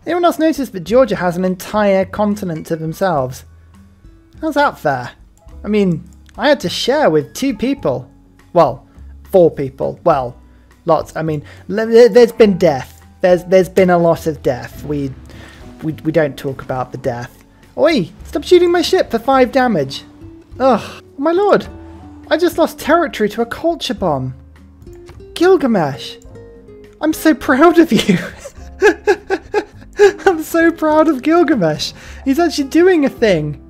Anyone else notice that Georgia has an entire continent to themselves? How's that fair? I mean, I had to share with 2 people. Well, 4 people. Well, lots. I mean, there's been death. There's been a lot of death. We don't talk about the death. Oi! Stop shooting my ship for 5 damage. Ugh, my lord! I just lost territory to a culture bomb. Gilgamesh! I'm so proud of you! I'm so proud of Gilgamesh! He's actually doing a thing!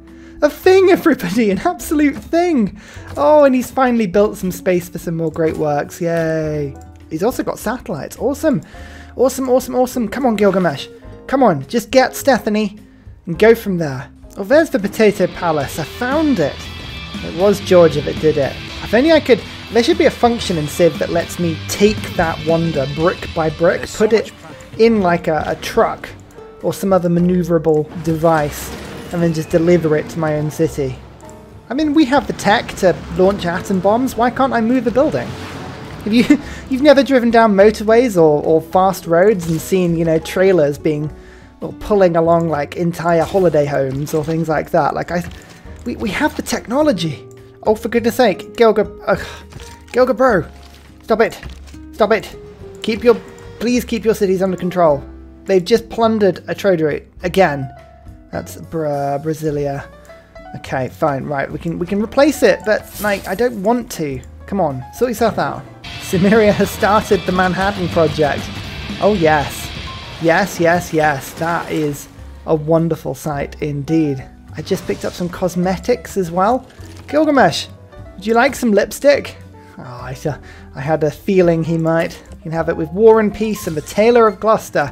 A thing, everybody! An absolute thing! Oh, and he's finally built some space for some more great works. Yay! He's also got satellites. Awesome! Awesome, awesome, awesome! Come on, Gilgamesh! Come on, just get Stephanie and go from there. Oh, there's the Potato Palace. I found it! It was Georgia that did it. If only I could... There should be a function in Civ that lets me take that wonder brick by brick, put it in like a truck or some other maneuverable device, and then just deliver it to my own city. I mean, we have the tech to launch atom bombs. Why can't I move a building? Have you've never driven down motorways or fast roads and seen, you know, trailers being or pulling along like entire holiday homes or things like that? Like we have the technology. Oh, for goodness sake, Gilga bro, stop it, stop it. Please keep your cities under control. They've just plundered a trade route again. That's Brasilia. Okay, fine, right. We can replace it, but like I don't want to. Come on, sort yourself out. Cimmeria has started the Manhattan Project. Oh yes, yes, yes, yes. That is a wonderful sight indeed. I just picked up some cosmetics as well. Gilgamesh, would you like some lipstick? Oh, I had a feeling he might. You can have it with War and Peace and the Tailor of Gloucester.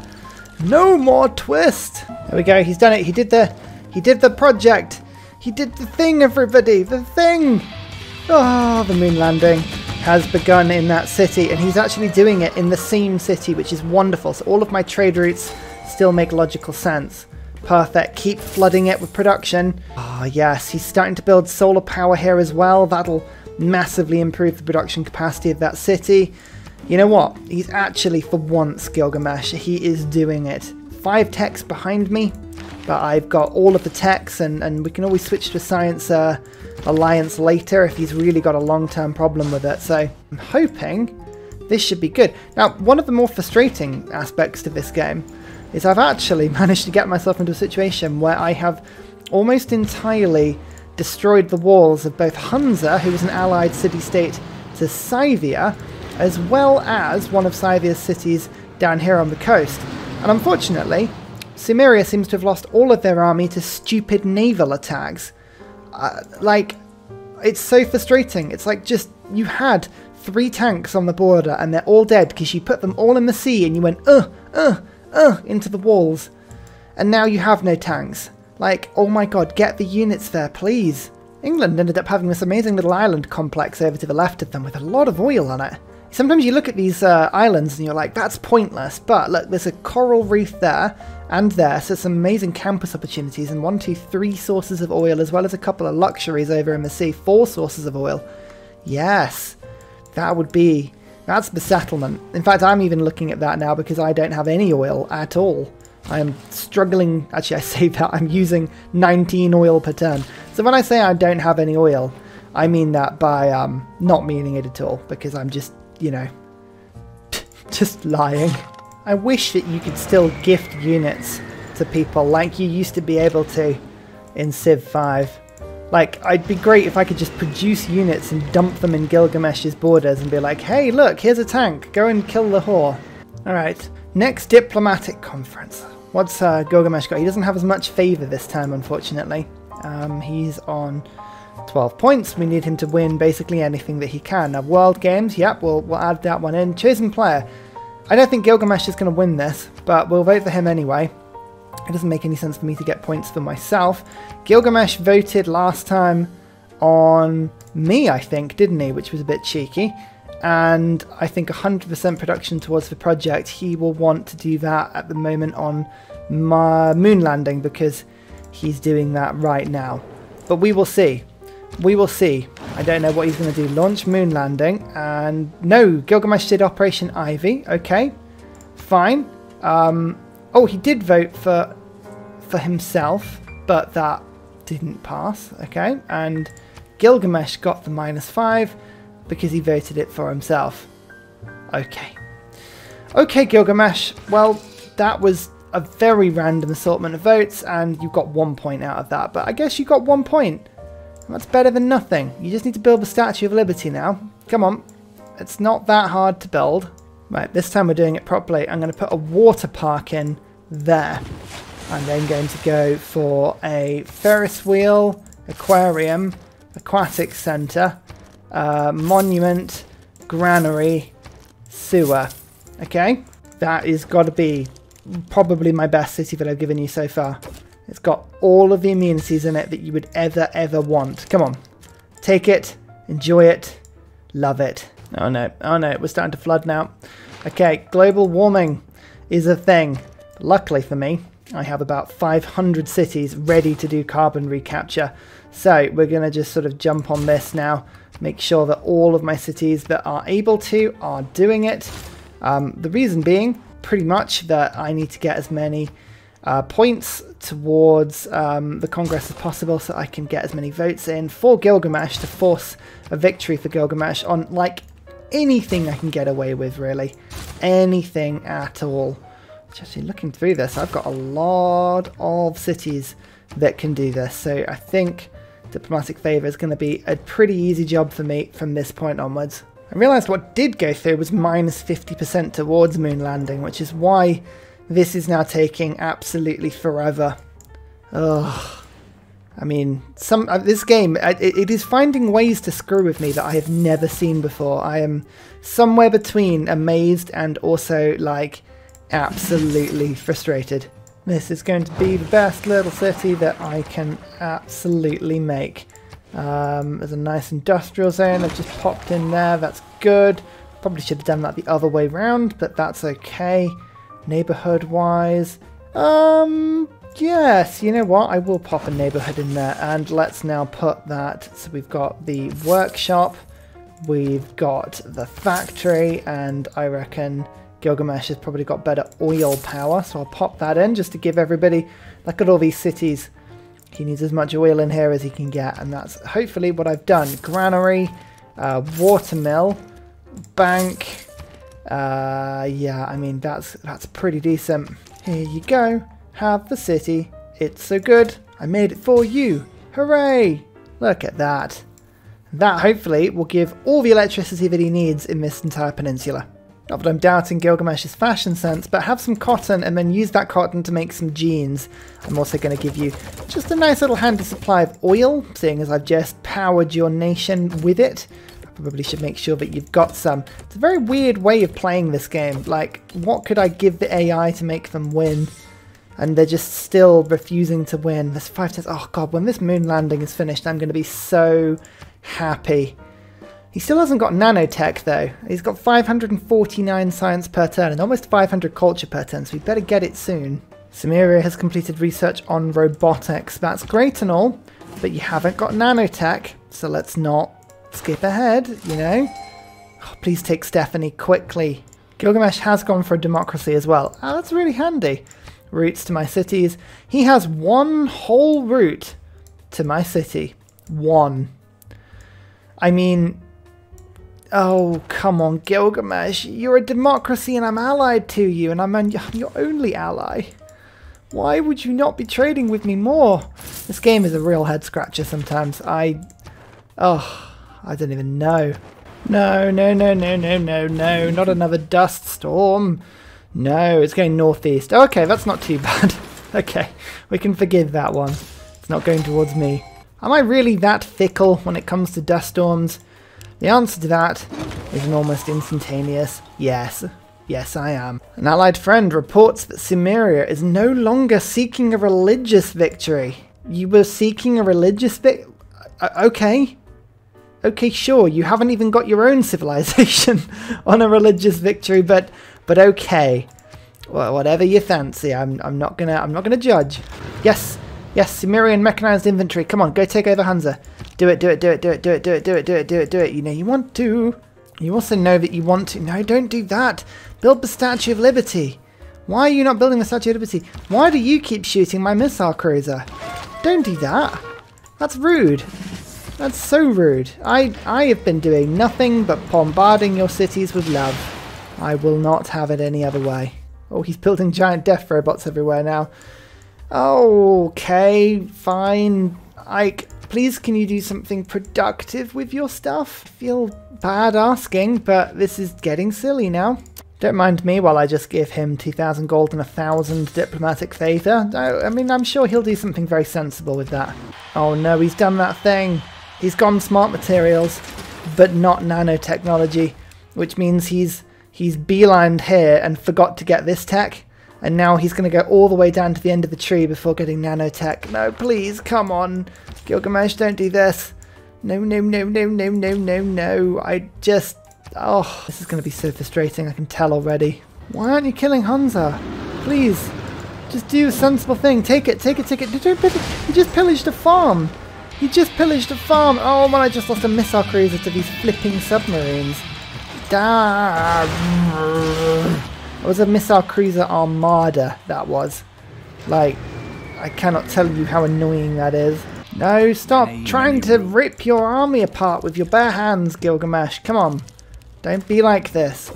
No more twist. There we go. He's done it. He did the project. He did the thing, everybody. The thing. Oh, the moon landing has begun in that city, and he's actually doing it in the same city, which is wonderful. So all of my trade routes still make logical sense. Perfect. Keep flooding it with production. Oh, yes. He's starting to build solar power here as well. That'll massively improve the production capacity of that city. You know what? He's actually, for once, Gilgamesh, he is doing it. 5 techs behind me, but I've got all of the techs, and we can always switch to a science alliance later if he's really got a long-term problem with it. So I'm hoping this should be good. Now, one of the more frustrating aspects to this game is I've actually managed to get myself into a situation where I have almost entirely destroyed the walls of both Hunza, who was an allied city-state to Scythia, as well as one of Scythia's cities down here on the coast. And unfortunately, Cimmeria seems to have lost all of their army to stupid naval attacks. Like, it's so frustrating. It's like just, you had 3 tanks on the border and they're all dead because you put them all in the sea and you went, into the walls. And now you have no tanks. Like, oh my god, get the units there, please. England ended up having this amazing little island complex over to the left of them with a lot of oil on it. Sometimes you look at these islands and you're like, that's pointless. But look, there's a coral reef there and there, so some amazing campus opportunities and 1, 2, 3 sources of oil, as well as a couple of luxuries over in the sea, 4 sources of oil. Yes, that's the settlement. In fact, I'm even looking at that now because I don't have any oil at all. I am struggling, actually I say that, I'm using 19 oil per turn. So when I say I don't have any oil, I mean that by not meaning it at all, because I'm just, you know, just lying. I wish that you could still gift units to people like you used to be able to in Civ 5. Like, it'd be great if I could just produce units and dump them in Gilgamesh's borders and be like, hey, look, here's a tank, go and kill the whore. Alright, next diplomatic conference. What's Gilgamesh got? He doesn't have as much favour this time, unfortunately. He's on 12 points. We need him to win basically anything that he can. Now, World Games, yep, we'll add that one in. Chosen player. I don't think Gilgamesh is going to win this, but we'll vote for him anyway. It doesn't make any sense for me to get points for myself. Gilgamesh voted last time on me, I think, didn't he? Which was a bit cheeky. And I think 100% production towards the project. He will want to do that at the moment on my moon landing because he's doing that right now. But we will see. We will see. I don't know what he's going to do. Launch moon landing. And no, Gilgamesh did Operation Ivy. Okay, fine. Oh, he did vote for himself, but that didn't pass. Okay, and Gilgamesh got the -5 because he voted it for himself. Okay. Okay, Gilgamesh. Well, that was a very random assortment of votes, and you got 1 point out of that. But I guess you got 1 point. That's better than nothing. You just need to build the Statue of Liberty now. Come on. It's not that hard to build. Right, this time we're doing it properly. I'm going to put a water park in there. I'm then going to go for a Ferris wheel, aquarium, aquatic centre, monument, granary, sewer. Okay? That is got to be probably my best city that I've given you so far. It's got all of the amenities in it that you would ever want. Come on. Take it. Enjoy it. Love it. Oh no. Oh no. We're starting to flood now. Okay. Global warming is a thing. Luckily for me, I have about 500 cities ready to do carbon recapture. So we're going to just sort of jump on this now. Make sure that all of my cities that are able to are doing it. The reason being pretty much that I need to get as many points towards the Congress as possible so I can get as many votes in for Gilgamesh to force a victory for Gilgamesh on like anything I can get away with, really. Anything at all. Actually, looking through this, I've got a lot of cities that can do this. So I think diplomatic favour is going to be a pretty easy job for me from this point onwards. I realised what did go through was -50% towards moon landing, which is why this is now taking absolutely forever. Ugh. I mean, this game, it is finding ways to screw with me that I have never seen before. I am somewhere between amazed and also, like, absolutely frustrated. This is going to be the best little city that I can absolutely make. There's a nice industrial zone I've just popped in there. That's good. Probably should have done that the other way round, but that's okay. Neighborhood wise, yes, you know what, I will pop a neighborhood in there, and let's now put that. So we've got the workshop, we've got the factory, and I reckon Gilgamesh has probably got better oil power, so I'll pop that in just to give everybody, look at all these cities. He needs as much oil in here as he can get, and that's hopefully what I've done. Granary, watermill, bank. Yeah, I mean, that's pretty decent. Here you go. Have the city. It's so good. I made it for you. Hooray! Look at that. That hopefully will give all the electricity that he needs in this entire peninsula. Not that I'm doubting Gilgamesh's fashion sense, but have some cotton and then use that cotton to make some jeans. I'm also going to give you just a nice little handy supply of oil, seeing as I've just powered your nation with it. I probably should make sure that you've got some. It's a very weird way of playing this game. Like, what could I give the AI to make them win? And they're just still refusing to win. There's 5 times. Oh god, when this moon landing is finished, I'm going to be so happy. He still hasn't got nanotech though. He's got 549 science per turn and almost 500 culture per turn, so we better get it soon. Cimmeria has completed research on robotics. That's great and all, but you haven't got nanotech, so let's not skip ahead, you know? Oh, please take Stephanie quickly. Gilgamesh has gone for a democracy as well. Oh, that's really handy. Routes to my cities. He has one whole route to my city. One. I mean, oh, come on, Gilgamesh. You're a democracy and I'm allied to you, and I'm your only ally. Why would you not be trading with me more? This game is a real head scratcher sometimes. I don't even know. No, no, no, no, no, no, no. Not another dust storm. No, it's going northeast. Okay, that's not too bad. Okay, we can forgive that one. It's not going towards me. Am I really that fickle when it comes to dust storms? The answer to that is an almost instantaneous yes. Yes, I am. An allied friend reports that Cimmeria is no longer seeking a religious victory. You were seeking a religious victory? Okay. Okay, sure, you haven't even got your own civilization on a religious victory, but okay. Well, whatever you fancy, I'm not gonna judge. Yes, yes, Cimmerian mechanized infantry. Come on, go take over Hansa. Do it, do it, do it, do it, do it, do it, do it, do it, do it, do it. You know you want to. You also know that you want to. No, don't do that. Build the Statue of Liberty. Why are you not building the Statue of Liberty? Why do you keep shooting my missile cruiser? Don't do that. That's rude. That's so rude. I have been doing nothing but bombarding your cities with love. I will not have it any other way. Oh, he's building giant death robots everywhere now. Okay, fine. Ike, please can you do something productive with your stuff? I feel bad asking, but this is getting silly now. Don't mind me while I just give him 2,000 gold and 1,000 diplomatic favour. I mean, I'm sure he'll do something very sensible with that. Oh no, he's done that thing. He's gone smart materials, but not nanotechnology, which means he's beelined here and forgot to get this tech, and now he's going to go all the way down to the end of the tree before getting nanotech. No, please, come on. Gilgamesh, don't do this. No, no, no, no, no, no, no, no. I just... Oh, this is going to be so frustrating, I can tell already. Why aren't you killing Hunza? Please, just do a sensible thing. Take it, take it, take it. He just pillaged a farm. He just pillaged a farm. Oh, man, I just lost a missile cruiser to these flipping submarines. Damn. It was a missile cruiser armada, that was. Like, I cannot tell you how annoying that is. No, stop trying to rip your army apart with your bare hands, Gilgamesh. Come on. Don't be like this.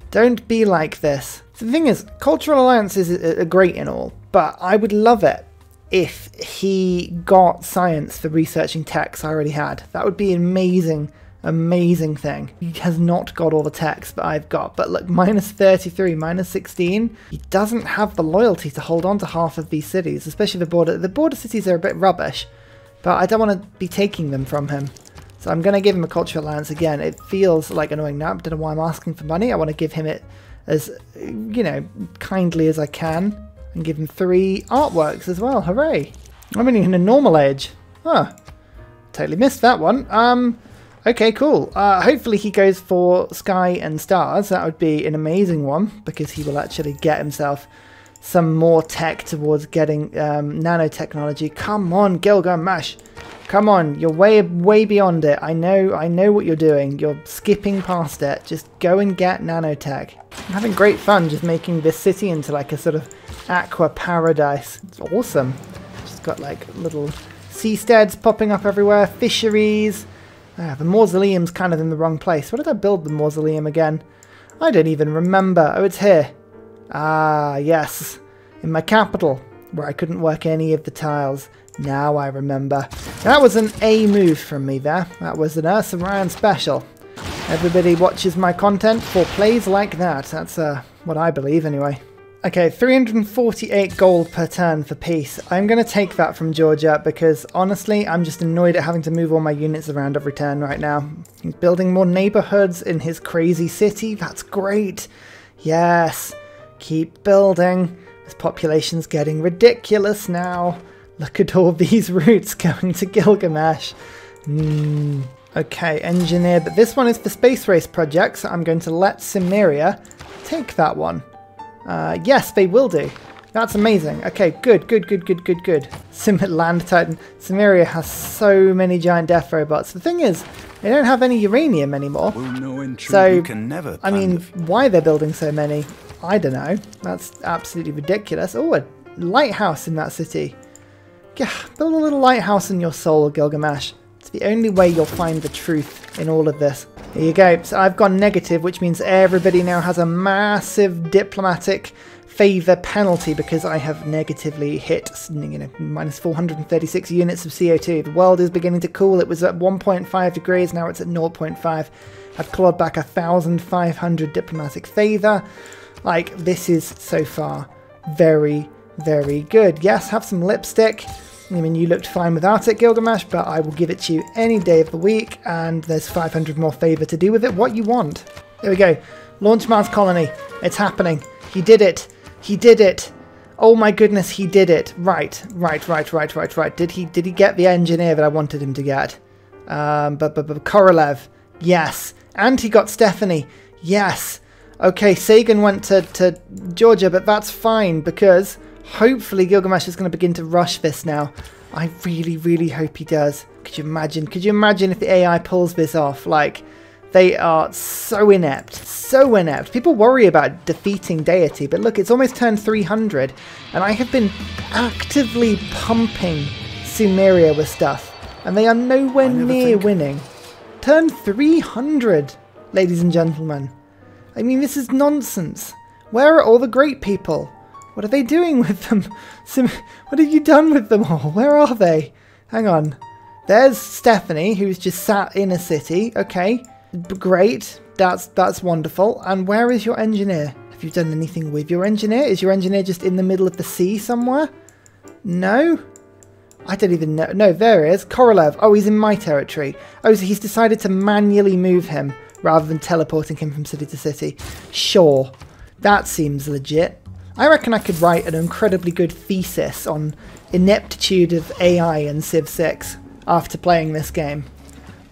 Don't be like this. So the thing is, cultural alliances are great and all, but I would love it if he got science for researching techs I already had. That would be an amazing, amazing thing. He has not got all the techs that I've got, but look, minus 33, minus 16. He doesn't have the loyalty to hold on to half of these cities, especially the border cities are a bit rubbish, but I don't want to be taking them from him. So I'm going to give him a cultural alliance again. It feels like annoying now. I don't know why I'm asking for money. I want to give him it as, you know, kindly as I can. And give him 3 artworks as well. Hooray. I'm only in a normal age. Huh. Totally missed that one. Okay, cool. Hopefully he goes for Sky and Stars. That would be an amazing one, because he will actually get himself some more tech towards getting nanotechnology. Come on, Gilgamesh. Come on, you're way beyond it. I know what you're doing. You're skipping past it. Just go and get nanotech. I'm having great fun just making this city into like a sort of aqua paradise. It's awesome. Just got like little seasteads popping up everywhere, fisheries. The mausoleum's kind of in the wrong place. Where did I build the mausoleum again? I don't even remember. Oh, it's here. Ah, yes. In my capital, where I couldn't work any of the tiles. Now I remember. That was an A move from me there. That was an Ursa Ryan special. Everybody watches my content for plays like that. That's what I believe anyway. Okay, 348 gold per turn for peace. I'm going to take that from Georgia because honestly, I'm just annoyed at having to move all my units around every turn right now. He's building more neighborhoods in his crazy city. That's great. Yes. Keep building. This population's getting ridiculous now. Look at all these routes going to Gilgamesh. Okay, engineer, but this one is for space race projects, so I'm going to let Cimmeria take that one. Yes, they will do. That's amazing. Okay, good. Land Titan. Cimmeria has so many giant death robots. The thing is, they don't have any uranium anymore. So, I mean, why they're building so many, I don't know. That's absolutely ridiculous. Oh, a lighthouse in that city. Yeah, build a little lighthouse in your soul, Gilgamesh. It's the only way you'll find the truth in all of this. Here you go. So I've gone negative, which means everybody now has a massive diplomatic favour penalty because I have negatively hit, you know, minus 436 units of CO2. The world is beginning to cool. It was at 1.5 degrees, now it's at 0.5. I've clawed back 1,500 diplomatic favour. Like, this is so far very, very good. Yes, have some lipstick. I mean, you looked fine without it, Gilgamesh, but I will give it to you any day of the week, and there's 500 more favour to do with it. What you want. There we go. Launch Mars colony. It's happening. He did it. He did it. Oh my goodness, he did it. Right. Did he get the engineer that I wanted him to get? But Korolev. Yes. And he got Stephanie. Yes. Okay, Sagan went to Georgia, but that's fine because hopefully Gilgamesh is going to begin to rush this now. I really, really hope he does. Could you imagine? Could you imagine if the AI pulls this off? Like, They are so inept, so inept. People worry about defeating Deity, but look, it's almost turned 300, and I have been actively pumping Sumeria with stuff, and they are nowhere near winning. Turn 300, ladies and gentlemen. I mean, this is nonsense. Where are all the great people? What are they doing with them? What have you done with them all? Where are they? Hang on. There's Stephanie, who's just sat in a city. Okay, great. That's wonderful. And where is your engineer? Have you done anything with your engineer? Is your engineer just in the middle of the sea somewhere? No? I don't even know. No, there he is. Korolev. Oh, he's in my territory. Oh, so he's decided to manually move him rather than teleporting him from city to city. Sure. That seems legit. I reckon I could write an incredibly good thesis on ineptitude of AI in Civ 6 after playing this game.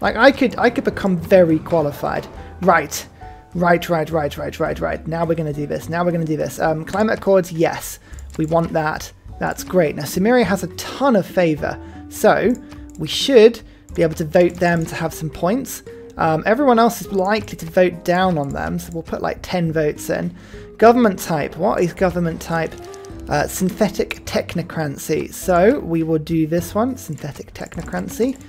Like, I could become very qualified. Right. Now we're going to do this. Climate Accords, yes. We want that. That's great. Now, Sumeria has a ton of favour, so we should be able to vote them to have some points. Everyone else is likely to vote down on them, so we'll put like 10 votes in. Government type. What is government type? Synthetic technocracy. So we will do this one, synthetic technocracy.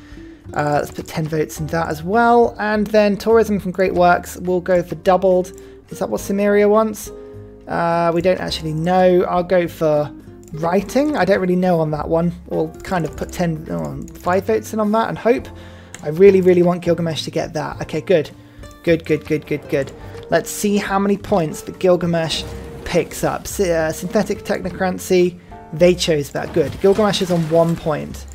Let's put 10 votes in that as well. And then tourism from Great Works will go for doubled. Is that what Sumeria wants? We don't actually know. I'll go for writing. I don't really know on that one. We'll kind of put 5 votes in on that and hope. I really, really want Gilgamesh to get that. Okay, good. Good. Let's see how many points that Gilgamesh picks up. Synthetic technocracy, they chose that. Good. Gilgamesh is on 1 point.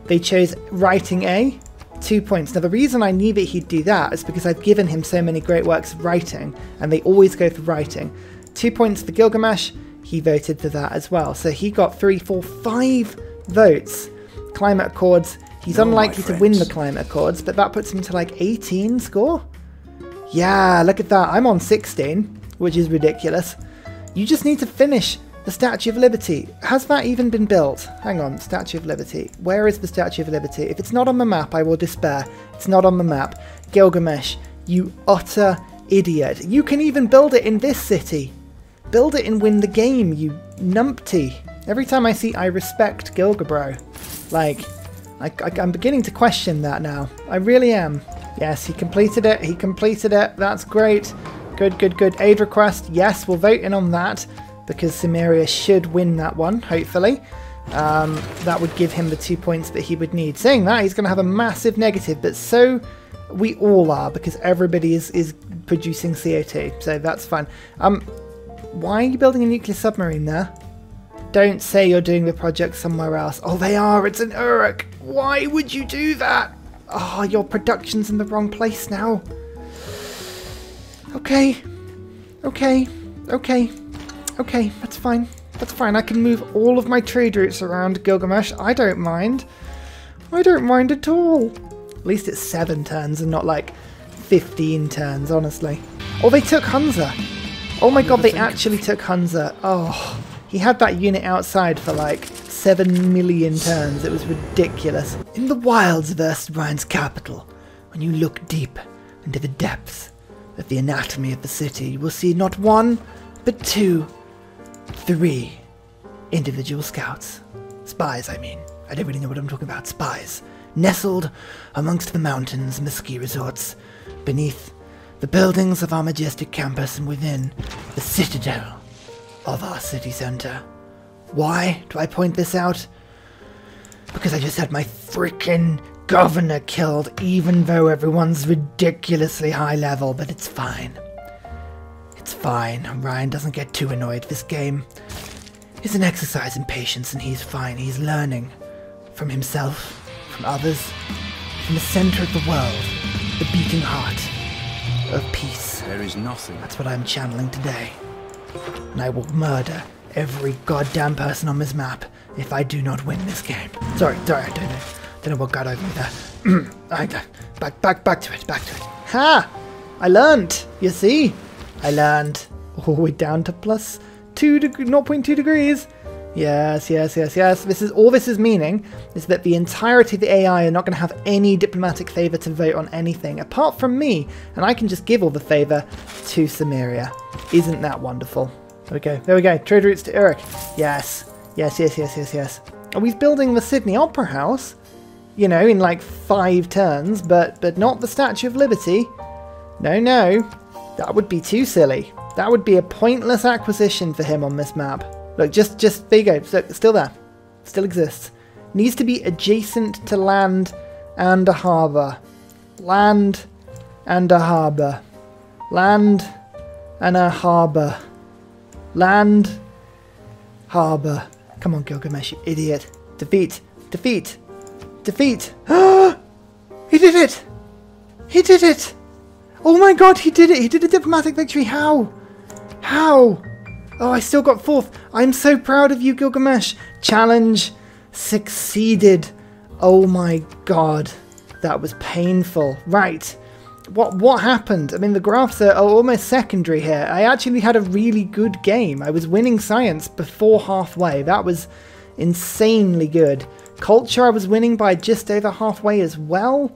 They chose writing A, 2 points. Now, the reason I knew that he'd do that is because I've given him so many great works of writing, and they always go for writing. 2 points for Gilgamesh. He voted for that as well. So he got 3, 4, 5 votes. Climate Accords. He's unlikely to win the Climate Accords, but that puts him to like 18 score. Yeah, look at that. I'm on 16, which is ridiculous. You just need to finish the Statue of Liberty. Has that even been built? Hang on, Statue of Liberty. Where is the Statue of Liberty? If it's not on the map, I will despair. It's not on the map. Gilgamesh, you utter idiot. You can even build it in this city. Build it and win the game, you numpty. Every time I see I respect Gilgabro. Like, I'm beginning to question that now. I really am. Yes, he completed it. That's great. Good. Aid request. Yes, we'll vote in on that because Sumeria should win that one, hopefully. That would give him the 2 points that he would need. Saying that, he's going to have a massive negative, but so we all are because everybody is producing CO2, so that's fine. Why are you building a nuclear submarine there? Don't say you're doing the project somewhere else. Oh, they are. It's in Uruk. Why would you do that? Oh, your production's in the wrong place now. Okay. That's fine. I can move all of my trade routes around Gilgamesh. I don't mind. At all. At least it's 7 turns and not like 15 turns, honestly. Oh, they took Hunza. Oh my god, they actually took Hunza. Oh, he had that unit outside for like 7 million turns. It was ridiculous. In the wilds of Erstbrine's capital, when you look deep into the depths of the anatomy of the city, you will see not 1, but 2, 3 individual scouts. Spies, I mean. I don't really know what I'm talking about. Spies. Nestled amongst the mountains and the ski resorts, beneath the buildings of our majestic campus and within the citadel of our city centre. Why do I point this out? Because I just had my freaking governor killed, even though everyone's ridiculously high level, but it's fine. It's fine. Ryan doesn't get too annoyed. This game is an exercise in patience, and he's fine. He's learning from himself, from others, from the centre of the world, the beating heart of peace. There is nothing. That's what I'm channeling today. And I will murder every goddamn person on this map if I do not win this game. Sorry, I don't know what got over me there. Back to it. Ha! I learned. You see? I learned. Oh, we're down to plus 0.2 degrees. Yes, yes, yes, yes. This is meaning is that the entirety of the AI are not going to have any diplomatic favour to vote on anything, apart from me, and I can just give all the favour to Cimmeria. Isn't that wonderful? There we go, there we go. Trade routes to Uruk. Yes, yes, yes, yes, yes, yes. Oh, he's building the Sydney Opera House, you know, in like 5 turns, but not the Statue of Liberty. No, no, that would be too silly. That would be a pointless acquisition for him on this map. Look, just there you go. So, still there. Still exists. Needs to be adjacent to land and a harbour. Land and a harbour. Land and a harbour. Land. Harbour. Come on, Gilgamesh, you idiot. Defeat. Defeat. Defeat. He did it! He did it! Oh my god, he did it! He did a diplomatic victory. How? How? Oh, I still got 4th. I'm so proud of you, Gilgamesh. Challenge succeeded. Oh my god. That was painful. Right. What happened? I mean, the graphs are almost secondary here. I actually had a really good game. I was winning science before halfway. That was insanely good. Culture, I was winning by just over halfway as well.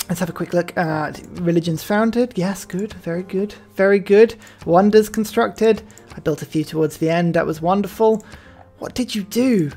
Let's have a quick look at religions founded. Yes, good. Very good. Very good. Wonders constructed. I built a few towards the end. That was wonderful. What did you do?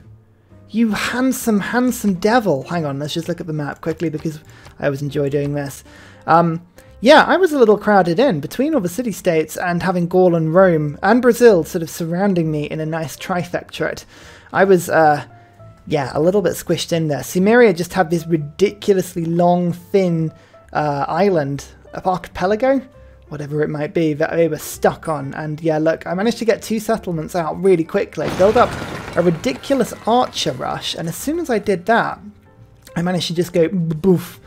You handsome, handsome devil. Hang on, let's just look at the map quickly because I always enjoy doing this. Yeah, I was a little crowded in between all the city-states and having Gaul and Rome and Brazil sort of surrounding me in a nice trifectorate. I was, yeah, a little bit squished in there. Cimmeria just had this ridiculously long, thin island, archipelago, whatever it might be, that they were stuck on. And yeah, look, I managed to get 2 settlements out really quickly, build up a ridiculous archer rush, and as soon as I did that, I managed to just go boof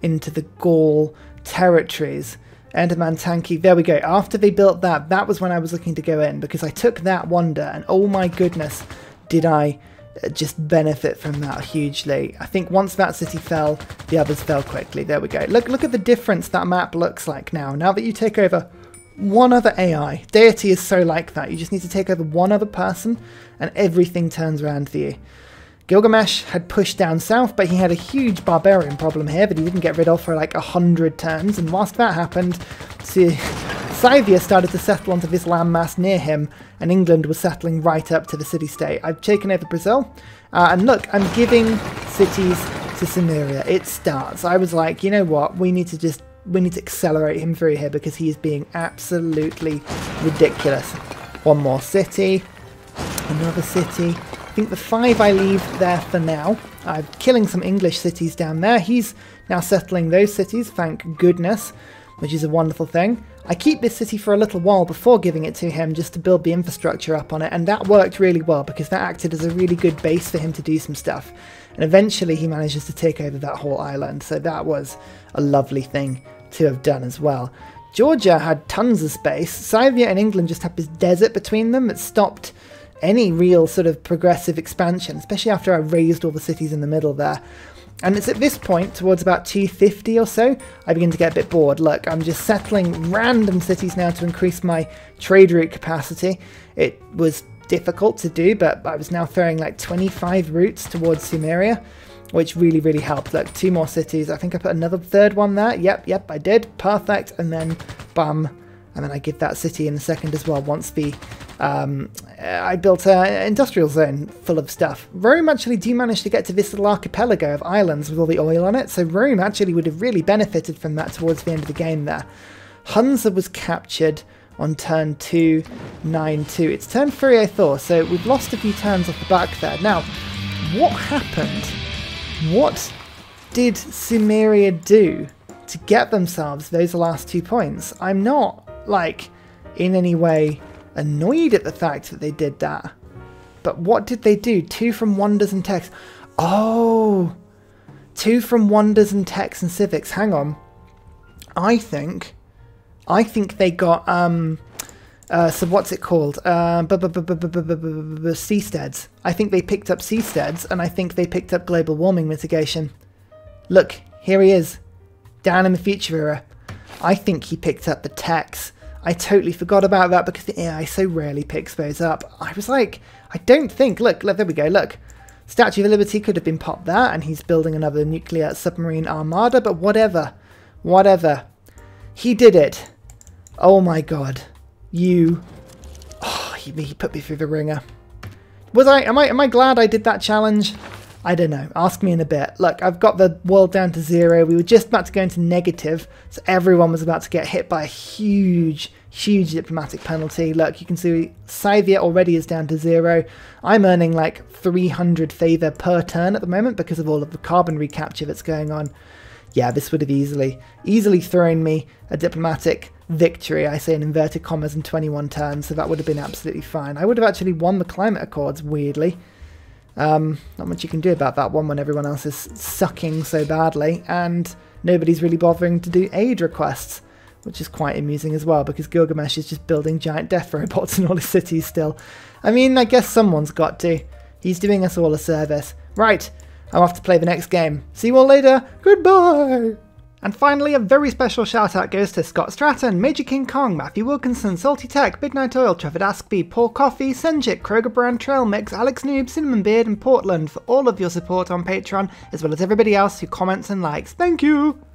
into the Gaul territories. Enderman Tanky, there we go. After they built that, that was when I was looking to go in, because I took that wonder, and oh my goodness, did I just benefit from that hugely. I think once that city fell, the others fell quickly. There we go. Look at the difference that map looks like now. Now that you take over one other AI. Deity is so like that. You just need to take over one other person and everything turns around for you. Gilgamesh had pushed down south, but he had a huge barbarian problem here that he didn't get rid of for like 100 turns, and whilst that happened, Scythia started to settle onto this landmass near him, and England was settling right up to the city-state. I've taken over Brazil, and look, I'm giving cities to Cimmeria. It starts. I was like, you know what, we need to accelerate him through here because he is being absolutely ridiculous. One more city, another city. I think the 5 I leave there for now. I'm killing some English cities down there. He's now settling those cities, thank goodness, which is a wonderful thing. I keep this city for a little while before giving it to him just to build the infrastructure up on it, and that worked really well because that acted as a really good base for him to do some stuff. And eventually he manages to take over that whole island, so that was a lovely thing to have done as well. Georgia had tons of space. Scythia and England just had this desert between them that stopped any real sort of progressive expansion, especially after I raised all the cities in the middle there. And it's at this point, towards about 250 or so, I begin to get a bit bored. Look, I'm just settling random cities now to increase my trade route capacity. It was difficult to do, but I was now throwing like 25 routes towards Cimmeria, which really, really helped. Look, 2 more cities. I think I put another 3rd one there. Yep, I did. Perfect. And then, bam. And then I give that city in a second as well, once the I built an industrial zone full of stuff. Rome actually do manage to get to this little archipelago of islands with all the oil on it, so Rome actually would have really benefited from that towards the end of the game there. Hunza was captured on turn 292. It's turn 3 I thought, so we've lost a few turns off the back there. Now, what happened? What did Cimmeria do to get themselves those last 2 points? I'm not, like, in any way annoyed at the fact that they did that. But what did they do? 2 from Wonders and Techs. Oh! 2 from Wonders and Techs and Civics. Hang on. I think they got, so what's it called? Seasteads. I think they picked up Seasteads, and I think they picked up global warming mitigation. Look, here he is. Down in the future era. I think he picked up the Techs. I totally forgot about that because the AI so rarely picks those up. I was like, I don't think, look, there we go, look. Statue of Liberty could have been popped there, and he's building another nuclear submarine armada, but whatever. Whatever. He did it. Oh my god. You... Oh, he put me through the ringer. Am I glad I did that challenge? I don't know. Ask me in a bit. Look, I've got the world down to 0. We were just about to go into negative, so everyone was about to get hit by a huge diplomatic penalty. Look, you can see Scythia already is down to 0. I'm earning like 300 favour per turn at the moment because of all of the carbon recapture that's going on. Yeah, this would have easily thrown me a diplomatic victory, I say in inverted commas, in 21 turns, so that would have been absolutely fine. I would have actually won the climate accords, weirdly. Not much you can do about that one when everyone else is sucking so badly, and nobody's really bothering to do aid requests, which is quite amusing as well, because Gilgamesh is just building giant death robots in all his cities still. I mean, I guess someone's got to. He's doing us all a service. Right, I'm off to play the next game. See you all later. Goodbye! And finally, a very special shout out goes to Scott Stratton, Major King Kong, Matthew Wilkinson, Salty Tech, Midnight Oil, Trevor Daskby, Paul Coffey, Senjit, Kroger Brand, Trail Mix, Alex Noob, Cinnamon Beard and Portland for all of your support on Patreon, as well as everybody else who comments and likes. Thank you!